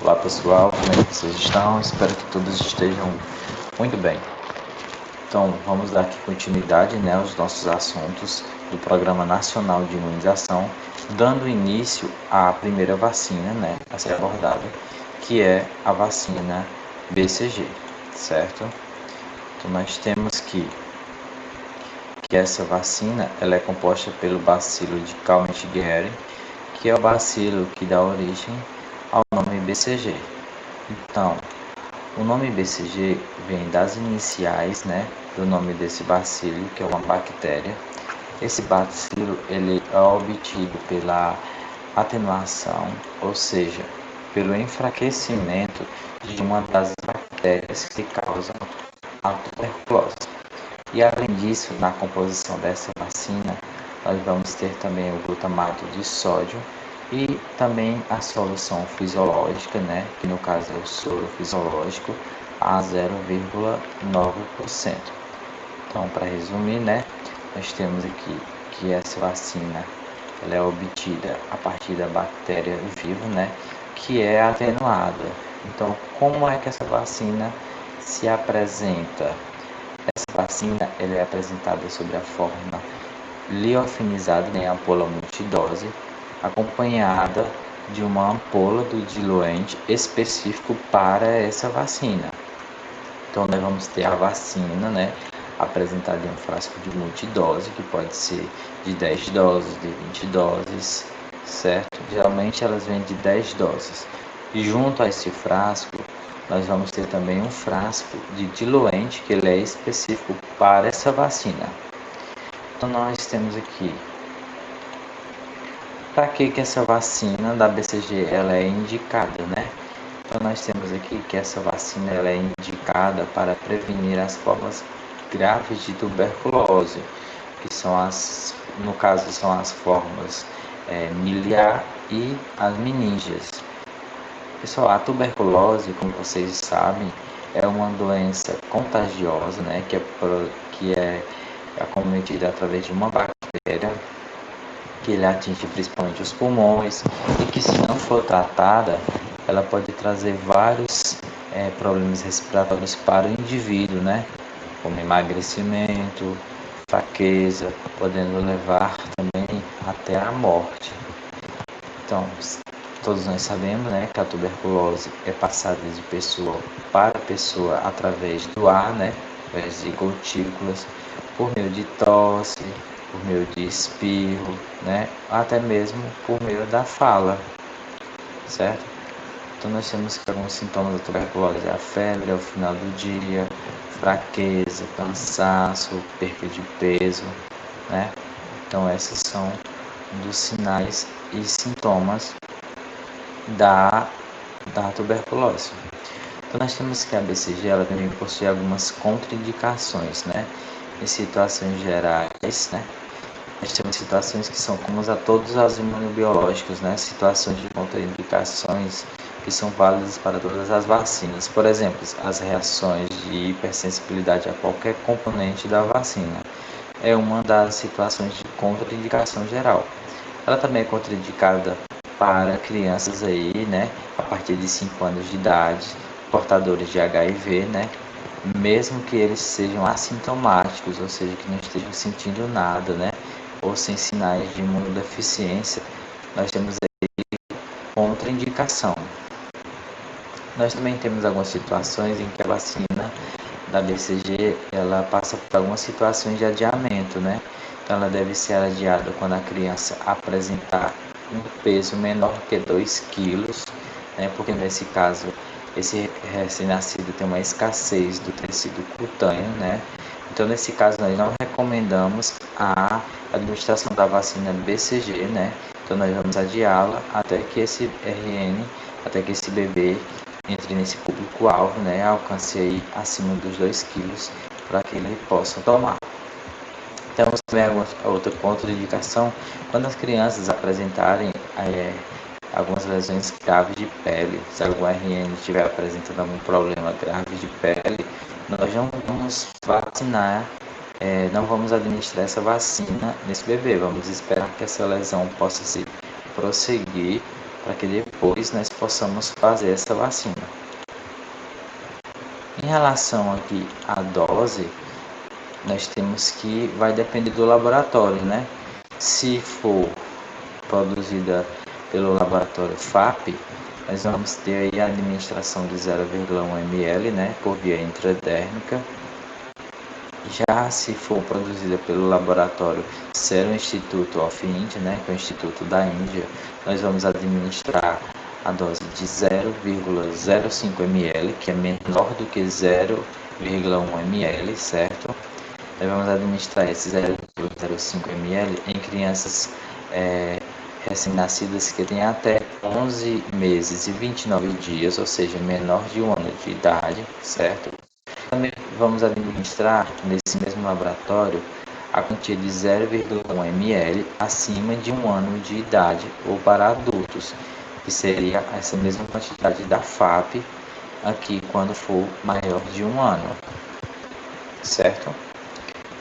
Olá pessoal, como é que vocês estão? Espero que todos estejam muito bem. Então, vamos dar aqui continuidade, aos nossos assuntos do Programa Nacional de Imunização, dando início à primeira vacina, a ser abordada, que é a vacina BCG, certo? Então, nós temos que essa vacina ela é composta pelo bacilo de Calmette-Guerin, que é o bacilo que dá origem ao nome BCG. Então, o nome BCG vem das iniciais, do nome desse bacilo, que é uma bactéria. Esse bacilo ele é obtido pela atenuação, ou seja, pelo enfraquecimento de uma das bactérias que causam a tuberculose. E além disso, na composição dessa vacina, nós vamos ter também o glutamato de sódio e também a solução fisiológica, que no caso é o soro fisiológico, a 0,9%. Então, para resumir, nós temos aqui que essa vacina ela é obtida a partir da bactéria viva, que é atenuada. Então, como é que essa vacina se apresenta? Essa vacina ela é apresentada sob a forma liofinizada em ampola multidose, acompanhada de uma ampola do diluente específico para essa vacina. Então, nós vamos ter a vacina, apresentada em um frasco de multidose, que pode ser de 10 doses, de 20 doses, certo? Geralmente elas vêm de 10 doses. E junto a esse frasco, nós vamos ter também um frasco de diluente, que ele é específico para essa vacina. Então, nós temos aqui, para que essa vacina da BCG ela é indicada, Então, nós temos aqui que essa vacina ela é indicada para prevenir as formas graves de tuberculose, que são no caso, são as formas miliar e as meníngeas. Pessoal, a tuberculose, como vocês sabem, é uma doença contagiosa, que é acometida através de uma bactéria que ele atinge principalmente os pulmões e que, se não for tratada, ela pode trazer vários problemas respiratórios para o indivíduo, como emagrecimento, fraqueza, podendo levar também até a morte. Então, todos nós sabemos, que a tuberculose é passada de pessoa para pessoa através do ar, através de gotículas, por meio de tosse, por meio de espirro, até mesmo por meio da fala, certo? Então, nós temos que alguns sintomas da tuberculose é a febre ao final do dia, fraqueza, cansaço, perda de peso, Então, esses são dos sinais e sintomas da tuberculose. Então, nós temos que a BCG ela também possui algumas contraindicações, em situações gerais, Nós temos situações que são comuns a todos os imunobiológicos, situações de contraindicações que são válidas para todas as vacinas. Por exemplo, as reações de hipersensibilidade a qualquer componente da vacina é uma das situações de contraindicação geral. Ela também é contraindicada para crianças a partir de 5 anos de idade, portadores de HIV, mesmo que eles sejam assintomáticos, ou seja, que não estejam sentindo nada, ou sem sinais de imunodeficiência, nós temos aí contraindicação. Nós também temos algumas situações em que a vacina da BCG ela passa por algumas situações de adiamento, Então, ela deve ser adiada quando a criança apresentar um peso menor que 2 quilos, porque nesse caso esse recém-nascido tem uma escassez do tecido cutâneo, Então, nesse caso, nós não recomendamos a administração da vacina BCG, Então, nós vamos adiá-la até que esse bebê entre nesse público-alvo, alcance aí acima dos 2 quilos para que ele possa tomar. Temos também outra contraindicação quando as crianças apresentarem algumas lesões graves de pele. Se algum RN estiver apresentando algum problema grave de pele, nós não vamos vacinar, não vamos administrar essa vacina nesse bebê. Vamos esperar que essa lesão possa se prosseguir para que depois nós possamos fazer essa vacina. Em relação aqui à dose, nós temos que vai depender do laboratório, né? Se for produzida pelo laboratório FAP, nós vamos ter aí a administração de 0,1 ml, né, por via intradérmica. Já se for produzida pelo laboratório Serum Institute of India, né, que é o Instituto da Índia, nós vamos administrar a dose de 0,05 ml, que é menor do que 0,1 ml, certo? Nós vamos administrar esse 0,05 ml em crianças recém-nascidas que têm até 11 meses e 29 dias, ou seja, menor de 1 ano de idade, certo? Também vamos administrar nesse mesmo laboratório a quantia de 0,1 ml acima de 1 ano de idade ou para adultos, que seria essa mesma quantidade da FAP aqui quando for maior de 1 ano, certo?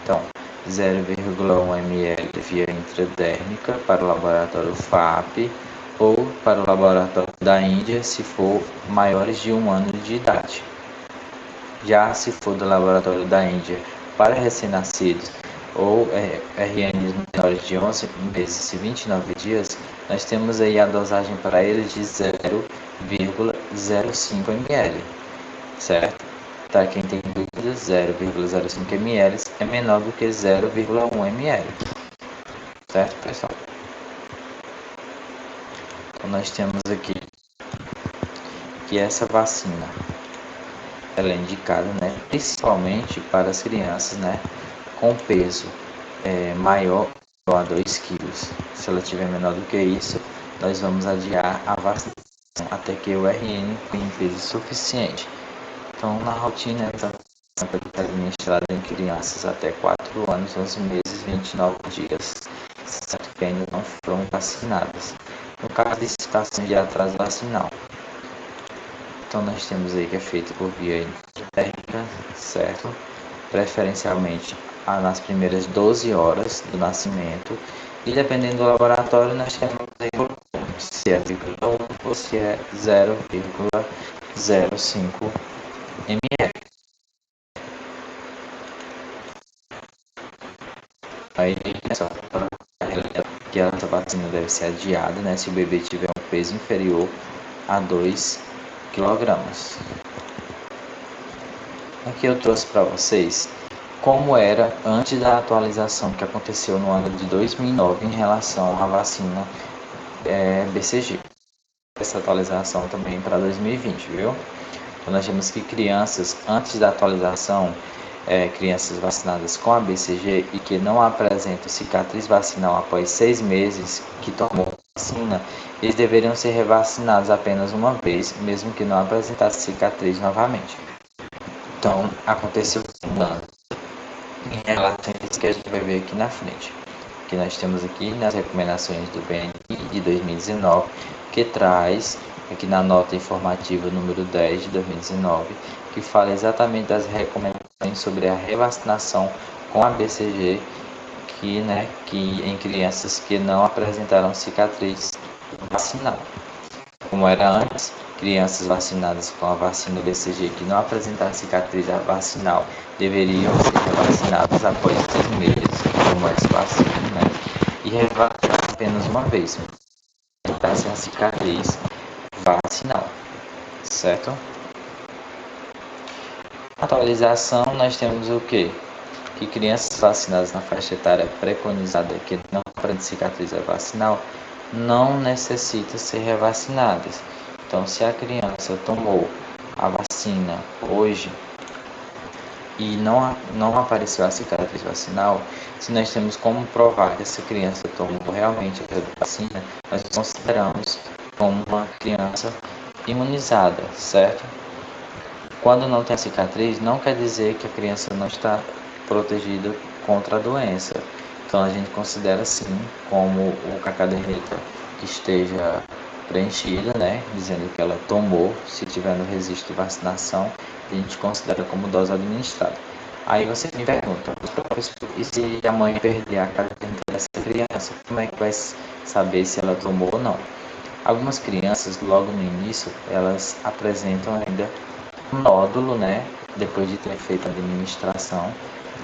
Então, 0,1 ml via intradérmica para o laboratório FAP ou para o laboratório da Índia se for maiores de 1 ano de idade. Já se for do laboratório da Índia para recém-nascidos ou RNs menores de 11 meses e 29 dias, nós temos aí a dosagem para eles de 0,05 ml, certo? Para quem tem dúvidas, 0,05 ml é menor do que 0,1 ml, certo, pessoal? Então nós temos aqui que essa vacina ela é indicada, né, principalmente para as crianças, né, com peso maior a 2 kg. Se ela tiver menor do que isso, nós vamos adiar a vacinação até que o RN tenha peso suficiente. Então, na rotina, essa vacina pode ser administrada em crianças até 4 anos, 11 meses e 29 dias, certo? Que ainda não foram vacinadas. No caso de situação de atraso vacinal, então nós temos aí que é feito por via intradérmica, certo? Preferencialmente nas primeiras 12 horas do nascimento, e dependendo do laboratório nós temos aí se é 0,1 ou se é 0,05 ml. Aí só que essa vacina deve ser adiada, né, se o bebê tiver um peso inferior a 2 kg. Aqui eu trouxe para vocês como era antes da atualização que aconteceu no ano de 2009 em relação à vacina BCG. Essa atualização também para 2020, viu? Então nós temos que crianças, antes da atualização, crianças vacinadas com a BCG e que não apresentam cicatriz vacinal após 6 meses que tomou a vacina, eles deveriam ser revacinados apenas uma vez, mesmo que não apresentasse cicatriz novamente. Então, aconteceu mudança em relação a isso que a gente vai ver aqui na frente. Que nós temos aqui nas recomendações do BNI de 2019, que traz aqui na nota informativa número 10 de 2019, que fala exatamente das recomendações sobre a revacinação com a BCG, que em crianças que não apresentaram cicatriz vacinal. Como era antes, crianças vacinadas com a vacina BCG que não apresentaram cicatriz vacinal deveriam ser vacinadas após 6 meses, como essa vacina, e revacinar apenas uma vez, para a cicatriz vacinal, certo? Atualização, nós temos o que? Que crianças vacinadas na faixa etária preconizada que não apresentam cicatriz vacinal não necessitam ser revacinadas. Então, se a criança tomou a vacina hoje e não apareceu a cicatriz vacinal, se nós temos como provar que essa criança tomou realmente a vacina, nós consideramos como uma criança imunizada, certo? Quando não tem a cicatriz, não quer dizer que a criança não está protegida contra a doença. Então a gente considera sim como a caderneta que esteja preenchida, dizendo que ela tomou, se tiver no registro de vacinação, a gente considera como dose administrada. Aí você me pergunta, e se a mãe perder a caderneta dessa criança, como é que vai saber se ela tomou ou não? Algumas crianças, logo no início, elas apresentam ainda um nódulo, né? Depois de ter feito a administração,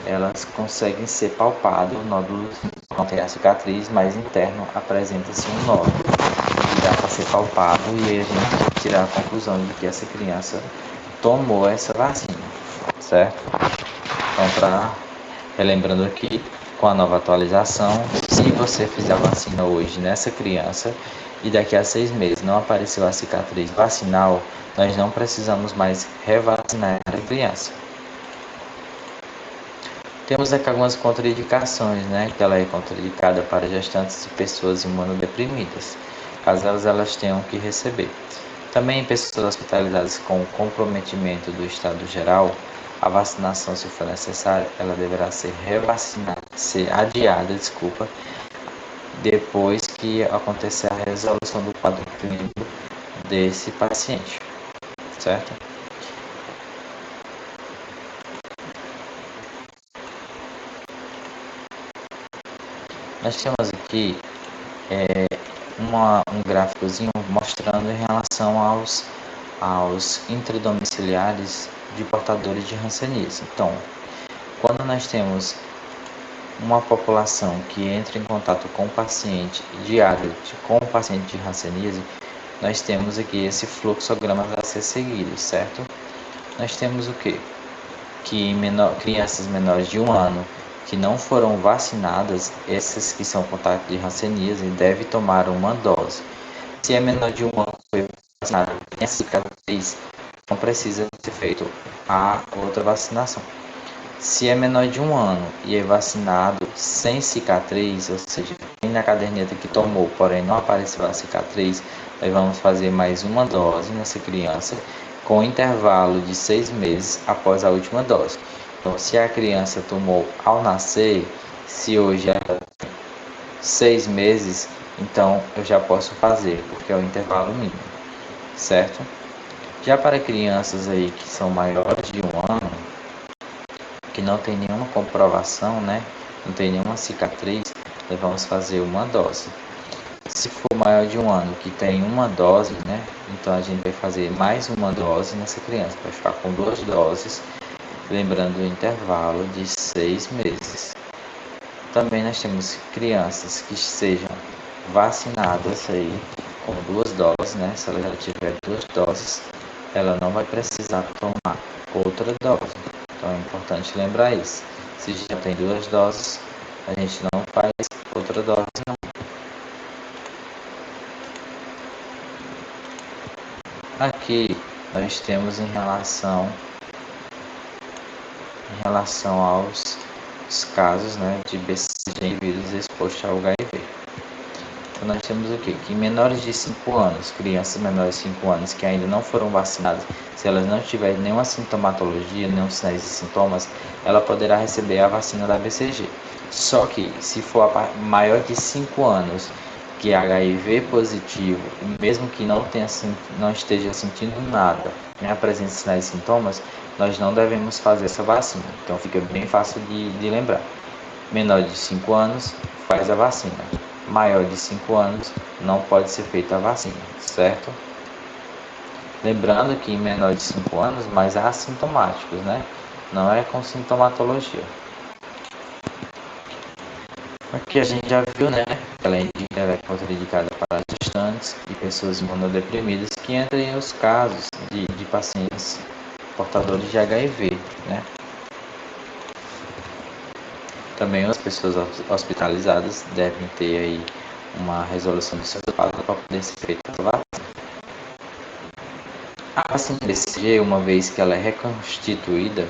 elas conseguem ser palpadas. O nódulo não tem a cicatriz, mas interno apresenta-se um nódulo que dá para ser palpado, e aí a gente tirar a conclusão de que essa criança tomou essa vacina, certo? Então, relembrando aqui, com a nova atualização, se você fizer a vacina hoje nessa criança e daqui a 6 meses não apareceu a cicatriz vacinal, nós não precisamos mais revacinar a criança. Temos aqui algumas contraindicações, né? Que ela é contraindicada para gestantes e pessoas imunodeprimidas, caso elas tenham que receber. Também em pessoas hospitalizadas com comprometimento do estado geral, a vacinação, se for necessária, ela deverá ser adiada, depois que acontecer a resolução do quadro clínico desse paciente, certo? Nós temos aqui um gráficozinho mostrando em relação aos intradomiciliares de portadores de hanseníase. Então, quando nós temos uma população que entra em contato com o paciente diário com o paciente de hanseníase, nós temos aqui esse fluxograma a ser seguido, certo? Nós temos o que? Que crianças menores de 1 ano que não foram vacinadas, essas que são contato de hanseníase, devem tomar uma dose. Se é menor de 1 ano que foi vacinado, tem cicatriz, não precisa ser feito a outra vacinação. Se é menor de 1 ano e é vacinado sem cicatriz, ou seja, tem na caderneta que tomou, porém não apareceu a cicatriz, nós vamos fazer mais uma dose nessa criança, com intervalo de 6 meses após a última dose. Então, se a criança tomou ao nascer, se hoje ela tem 6 meses, então eu já posso fazer, porque é o intervalo mínimo, certo? Já para crianças aí que são maiores de 1 ano, que não tem nenhuma comprovação, né? Não tem nenhuma cicatriz, nós vamos fazer uma dose. Se for maior de 1 ano, que tem uma dose, né? Então a gente vai fazer mais uma dose nessa criança, vai ficar com 2 doses, lembrando o intervalo de 6 meses. Também nós temos crianças que sejam vacinadas aí com 2 doses, né? Se ela já tiver 2 doses, ela não vai precisar tomar outra dose. Então é importante lembrar isso. Se já tem 2 doses, a gente não faz outra dose não. Aqui nós temos em relação aos casos, né, de BCG em vírus expostos ao HIV. Então nós temos o que? Que menores de 5 anos, crianças menores de 5 anos que ainda não foram vacinadas, se elas não tiverem nenhuma sintomatologia, nenhum sinais e sintomas, ela poderá receber a vacina da BCG. Só que se for maior de 5 anos, que é HIV positivo, mesmo que não esteja sentindo nada, nem apresente sinais e sintomas, nós não devemos fazer essa vacina. Então fica bem fácil de lembrar. Menor de 5 anos, faz a vacina. Maior de 5 anos, não pode ser feita a vacina, certo? Lembrando que em menor de 5 anos, mas assintomáticos, né? Não é com sintomatologia. Aqui a gente já viu, né? Ela é contraindicada para gestantes e pessoas imunodeprimidas, que entram em os casos de pacientes portadores de HIV, né? Também as pessoas hospitalizadas devem ter aí uma resolução do seu quadro para poder ser feita a vacina. A vacina BCG, uma vez que ela é reconstituída,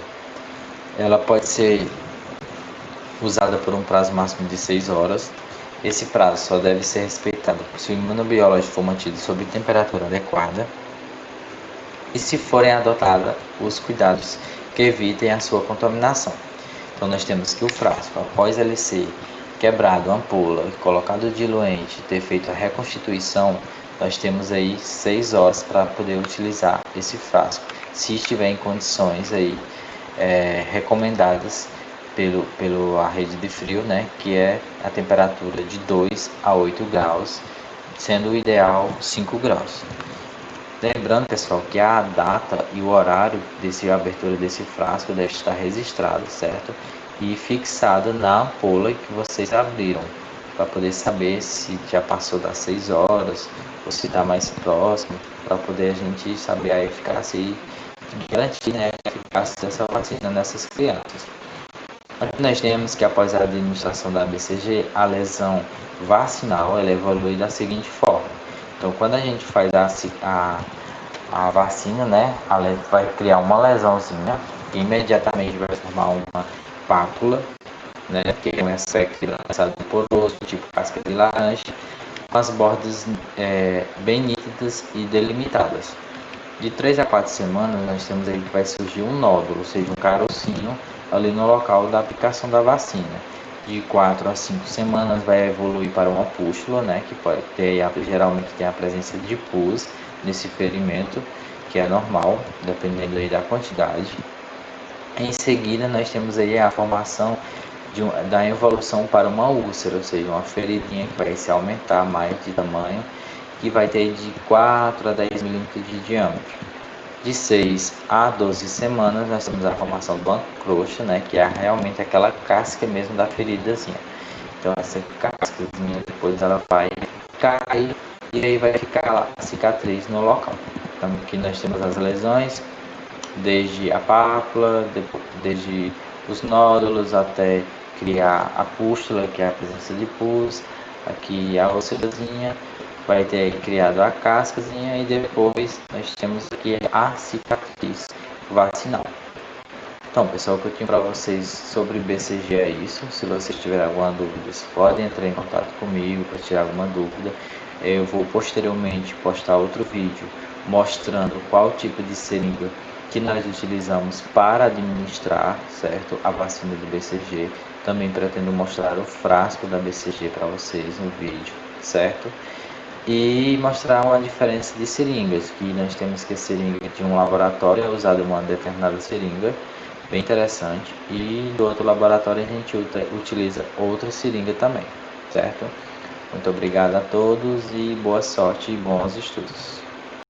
ela pode ser usada por um prazo máximo de 6 horas. Esse prazo só deve ser respeitado se o imunobiológico for mantido sob temperatura adequada e se forem adotados os cuidados que evitem a sua contaminação. Então nós temos que o frasco, após ele ser quebrado, ampola, colocado diluente, ter feito a reconstituição, nós temos aí 6 horas para poder utilizar esse frasco, se estiver em condições aí recomendadas pela rede de frio, né, que é a temperatura de 2 a 8 graus sendo o ideal 5 graus. Lembrando, pessoal, que a data e o horário de abertura desse frasco deve estar registrado, certo? E fixado na ampola que vocês abriram, para poder saber se já passou das 6 horas ou se está mais próximo, para poder a gente saber a eficácia e garantir, né, a eficácia dessa vacina nessas crianças. Aqui nós temos que após a administração da BCG, a lesão vacinal ela evolui da seguinte forma. Então, quando a gente faz a vacina, né, ela vai criar uma lesãozinha, e imediatamente vai formar uma pápula, né, que é um aspecto lançado poroso, tipo casca de laranja, com as bordas bem nítidas e delimitadas. De 3 a 4 semanas, nós temos aí que vai surgir um nódulo, ou seja, um carocinho ali no local da aplicação da vacina. De 4 a 5 semanas vai evoluir para uma pústula, né, que pode ter, geralmente tem a presença de pus nesse ferimento, que é normal, dependendo aí da quantidade. Em seguida, nós temos aí a formação da evolução para uma úlcera, ou seja, uma feridinha que vai se aumentar mais de tamanho, que vai ter de 4 a 10 milímetros de diâmetro. De 6 a 12 semanas, nós temos a formação de uma crosta, né, que é realmente aquela casca mesmo da feridazinha. Então, essa cascazinha depois ela vai cair e aí vai ficar lá a cicatriz no local. Então, aqui nós temos as lesões, desde a pápula, desde os nódulos até criar a pústula, que é a presença de pus, aqui a úlcerazinha, vai ter criado a cascazinha e depois nós temos aqui a cicatriz vacinal. Então, pessoal, o que eu tinha para vocês sobre BCG é isso. Se vocês tiverem alguma dúvida, vocês podem entrar em contato comigo para tirar alguma dúvida. Eu vou posteriormente postar outro vídeo mostrando qual tipo de seringa que nós utilizamos para administrar, certo, a vacina do BCG. Também pretendo mostrar o frasco da BCG para vocês no vídeo, certo? E mostrar uma diferença de seringas, que nós temos que a seringa de um laboratório é usada uma determinada seringa, bem interessante, e do outro laboratório a gente utiliza outra seringa também, certo? Muito obrigado a todos e boa sorte e bons estudos.